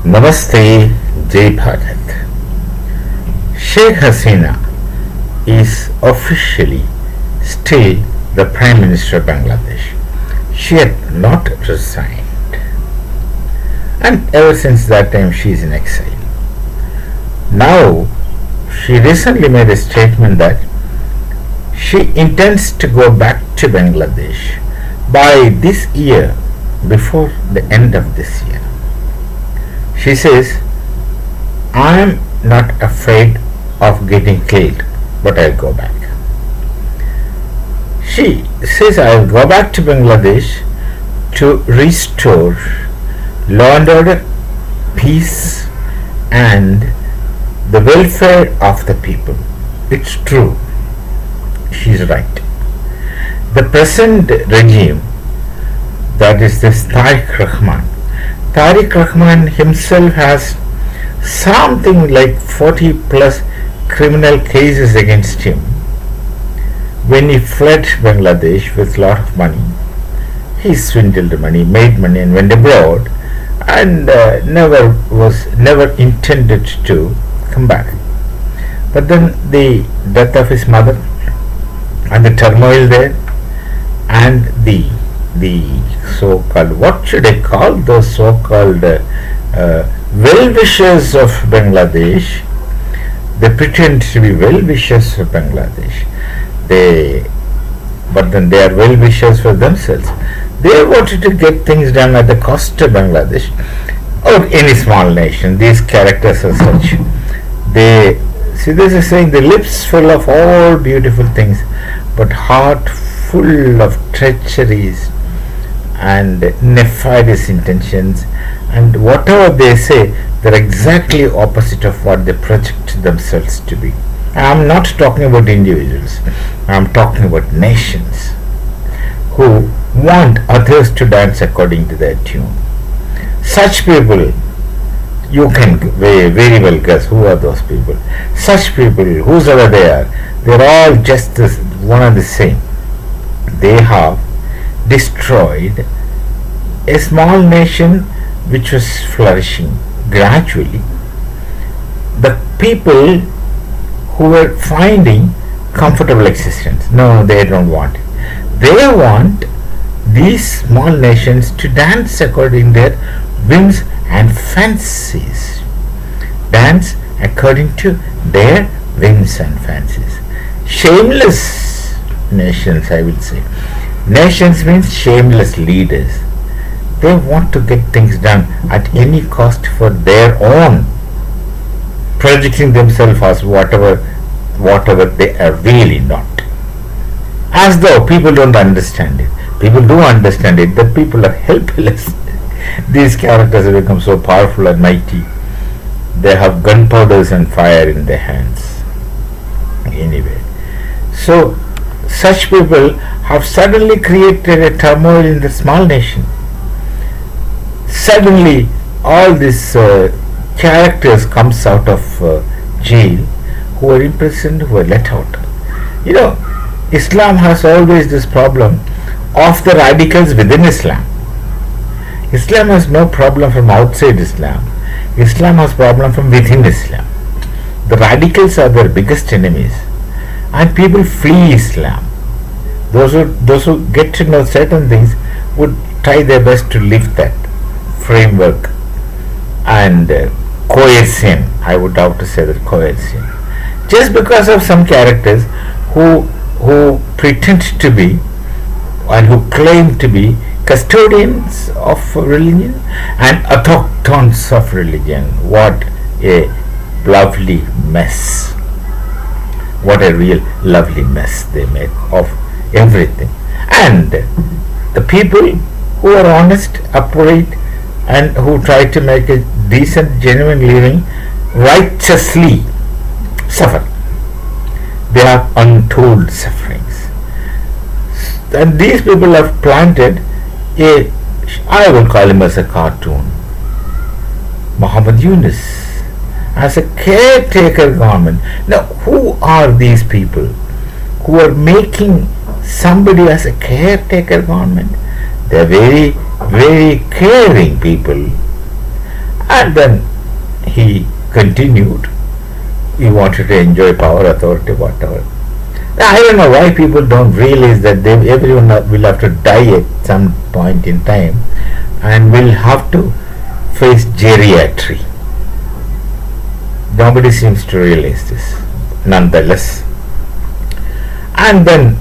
Namaste, Jai Bharat. Shaik Hasina is officially still the Prime Minister of Bangladesh. She had not resigned, and ever since that time she is in exile. Now, she recently made a statement that she intends to go back to Bangladesh by this year, before the end of this year. She says, I am not afraid of getting killed, but I'll go back. She says, I'll go back to Bangladesh to restore law and order, peace, and the welfare of the people. It's true. She's right. The present regime, that is this Tariq Rahman himself has something like 40 plus criminal cases against him. When he fled Bangladesh with a lot of money, he swindled money, made money, and went abroad, and never intended to come back. But then the death of his mother and the turmoil there, and the so-called, what should I call those so-called well-wishers of Bangladesh? They pretend to be well-wishers of Bangladesh. But then they are well-wishers for themselves. They wanted to get things done at the cost of Bangladesh or any small nation. These characters are such. They see, this is saying the lips full of all beautiful things, but heart full of treacheries and nefarious intentions, and whatever they say, they're exactly opposite of what they project themselves to be. I'm not talking about individuals, I'm talking about nations who want others to dance according to their tune. Such people, you can very well guess who are those people. Such people, whosoever they are, they're all just one and the same. They have destroyed a small nation which was flourishing gradually. The people who were finding comfortable existence, no, they don't want it. They want these small nations to dance according to their whims and fancies. Dance according to their whims and fancies. Shameless nations, I will say. Nations means shameless leaders. They want to get things done at any cost for their own, projecting themselves as whatever they are really not. As though people don't understand it. People do understand it. The people are helpless. These characters have become so powerful and mighty. They have gunpowders and fire in their hands. Anyway, so such people have suddenly created a turmoil in the small nation. Suddenly, all these characters comes out of jail, who are imprisoned, who are let out. You know, Islam has always this problem of the radicals within Islam. Islam has no problem from outside Islam. Islam has problem from within Islam. The radicals are their biggest enemies, and people flee Islam. Those who get to know certain things would try their best to lift that framework and coercion. I would have to say that coercion. Just because of some characters who pretend to be and who claim to be custodians of religion and autochthones of religion. What a lovely mess. What a real lovely mess they make of everything. And the people who are honest, upright, and who try to make a decent, genuine living righteously suffer. They have untold sufferings. And these people have planted I will call him as a cartoon, Muhammad Yunus, as a caretaker government. Now, who are these people who are making somebody as a caretaker government? They are very, very caring people. And then he continued. He wanted to enjoy power, authority, whatever. I don't know why people don't realize that everyone will have to die at some point in time and will have to face geriatry. Nobody seems to realize this, nonetheless. And then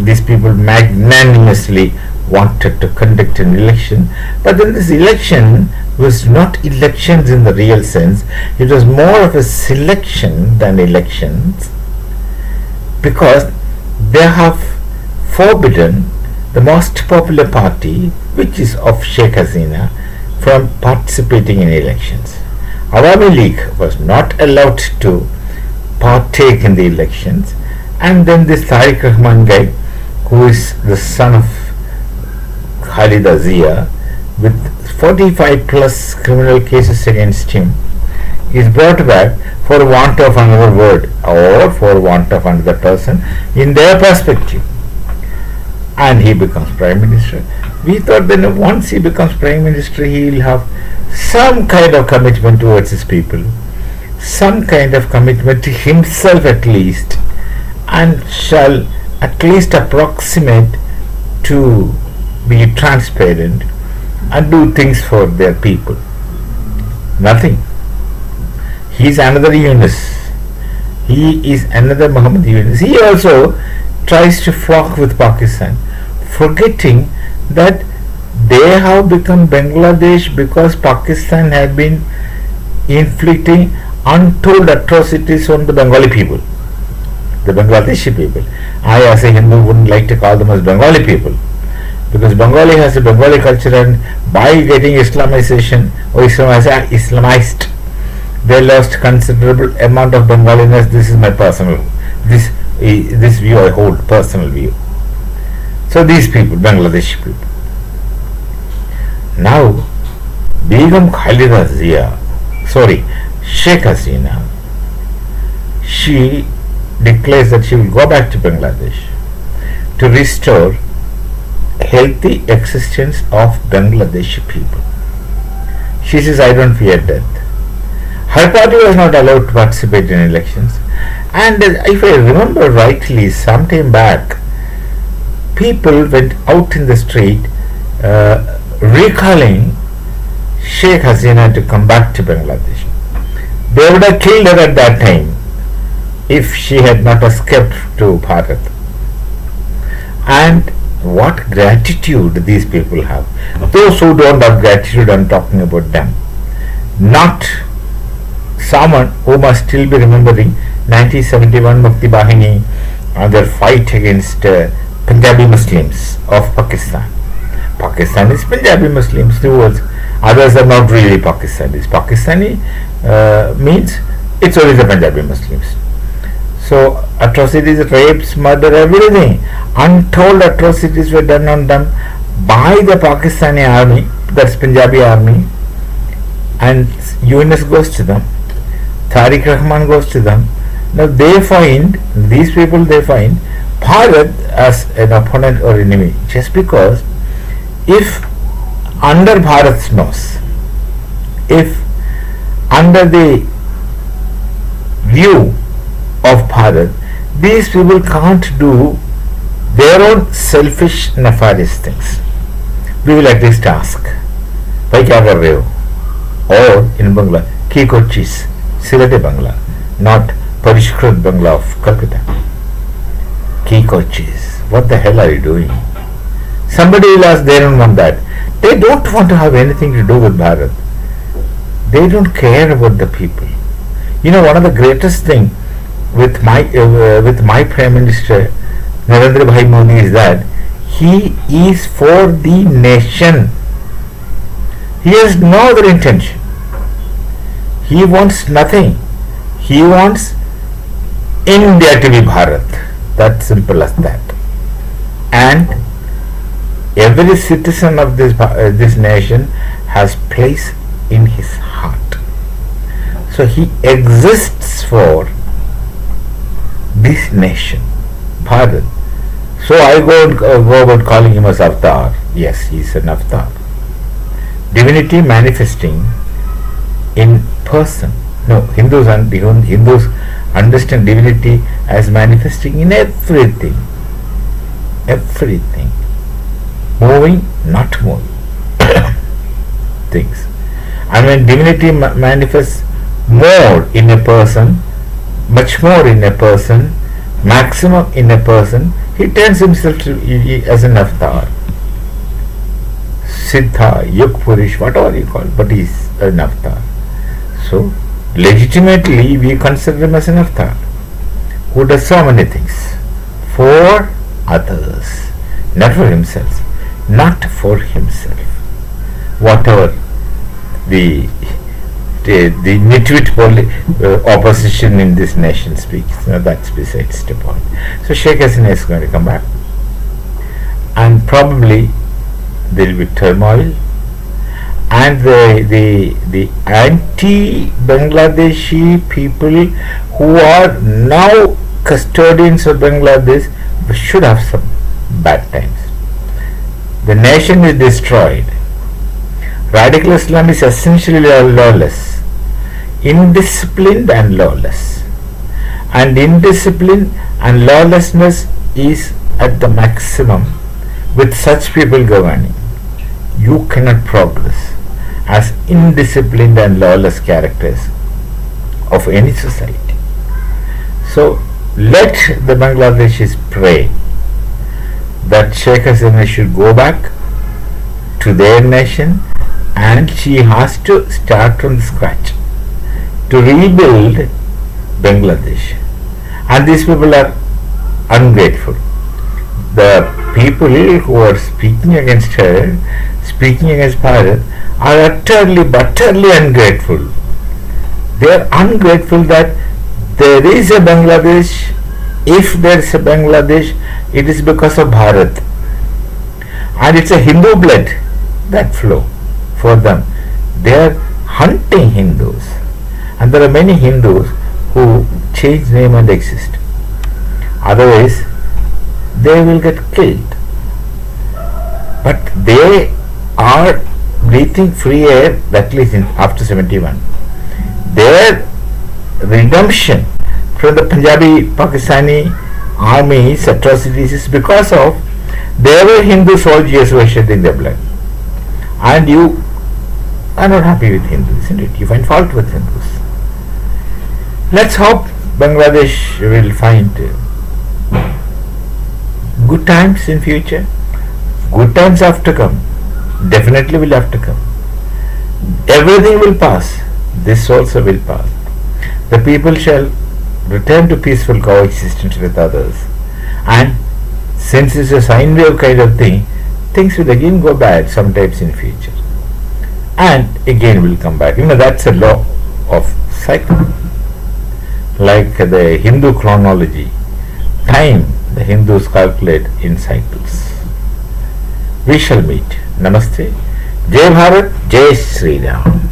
these people magnanimously wanted to conduct an election, but then this election was not elections in the real sense. It was more of a selection than elections, because they have forbidden the most popular party, which is of Shaik Hasina, from participating in elections. Awami League was not allowed to partake in the elections, and then this Tariq Rahman guy, who is the son of Khalida Zia, with 45 plus criminal cases against him, is brought back for want of another word or for want of another person in their perspective, and he becomes prime minister. We thought that once he becomes prime minister, he will have some kind of commitment towards his people, some kind of commitment to himself at least, and shall at least approximate to be transparent and do things for their people. Nothing. He is another Yunus. He is another Muhammad Yunus. He also tries to flock with Pakistan, forgetting that they have become Bangladesh because Pakistan had been inflicting untold atrocities on the Bengali people, the Bangladeshi people. I, as a Hindu, wouldn't like to call them as Bengali people, because Bengali has a Bengali culture, and by getting Islamization or Islamized, they lost considerable amount of Bengaliness. This is my personal, this view I hold, personal view. So these people, Bangladeshi people. Now, Begum Khalida Zia, Shaik Hasina, she declares that she will go back to Bangladesh to restore healthy existence of Bangladeshi people. She says, I don't fear death. Her party was not allowed to participate in elections, and if I remember rightly, some time back, people went out in the street recalling Shaik Hasina to come back to Bangladesh. They would have killed her at that time if she had not escaped to Bharat. And what gratitude these people have. Those who don't have gratitude, I'm talking about them. Not someone who must still be remembering 1971 Mukti Bahini and their fight against Punjabi Muslims of Pakistan. Pakistan is Punjabi Muslims, the words. Others are not really Pakistanis. Pakistani means it's only the Punjabi Muslims. So atrocities, rapes, murder, everything, untold atrocities were done on them by the Pakistani army, that's Punjabi army, and Yunus goes to them, Tariq Rahman goes to them. Now these people find Bharat as an opponent or enemy, just because if under Bharat's nose, if under the view of Bharat, these people can't do their own selfish, nefarious things, we will at least ask, why kya kar rahe ho? Or in Bangla, ki kochis, Silate Bangla, not Parishkrit Bangla of Calcutta. Ki kochis, what the hell are you doing? Somebody will ask, they don't want that. They don't want to have anything to do with Bharat. They don't care about the people. You know, one of the greatest thing with my Prime Minister Narendra Bhai Modi is that he is for the nation. He has no other intention. He wants nothing. He wants India to be Bharat. That's simple as that. And every citizen of this nation has place in his heart. So he exists for this nation, Bharat. So I go about calling him as avatar. Yes, he is an avatar. Divinity manifesting in person. No, Hindus understand divinity as manifesting in everything, everything, moving, not moving things. And when divinity manifests more in a person, much more in a person, maximum in a person, he turns himself to as an avatar, Siddha, Yug Purish, whatever you call it, but he is an avatar. So, legitimately, we consider him as an avatar who does so many things for others, not for himself, not for himself. Whatever the nitwit opposition in this nation speaks, that's besides the point. So, Shaik Hasina is going to come back, and probably there will be turmoil, and the anti-Bangladeshi people who are now custodians of Bangladesh should have some bad times. The nation is destroyed. Radical Islam is essentially lawless, indisciplined and lawless, and indiscipline and lawlessness is at the maximum with such people governing. You cannot progress as indisciplined and lawless characters of any society. So let the Bangladeshis pray that Shaik Hasina should go back to their nation, and she has to start from scratch to rebuild Bangladesh. And these people are ungrateful. The people who are speaking against her, speaking against Bharat, are utterly ungrateful. They are ungrateful that there is a Bangladesh. If there is a Bangladesh, it is because of Bharat, and it's a Hindu blood that flow for them. They are hunting Hindus, and there are many Hindus who change name and exist. Otherwise, they will get killed. But they are breathing free air, at least after 71. Their redemption from the Punjabi Pakistani army's atrocities is because of there were Hindu soldiers who were shedding their blood. And you are not happy with Hindus, isn't it? You find fault with Hindus. Let's hope Bangladesh will find good times in future. Good times have to come. Definitely will have to come. Everything will pass. This also will pass. The people shall return to peaceful coexistence with others. And since it's a sine wave kind of thing, things will again go bad sometimes in future. And again will come back. That's a law of cycle. Like the Hindu chronology. Time the Hindus calculate in cycles. We shall meet. Namaste. Jai Bharat, Jai Sri Ram.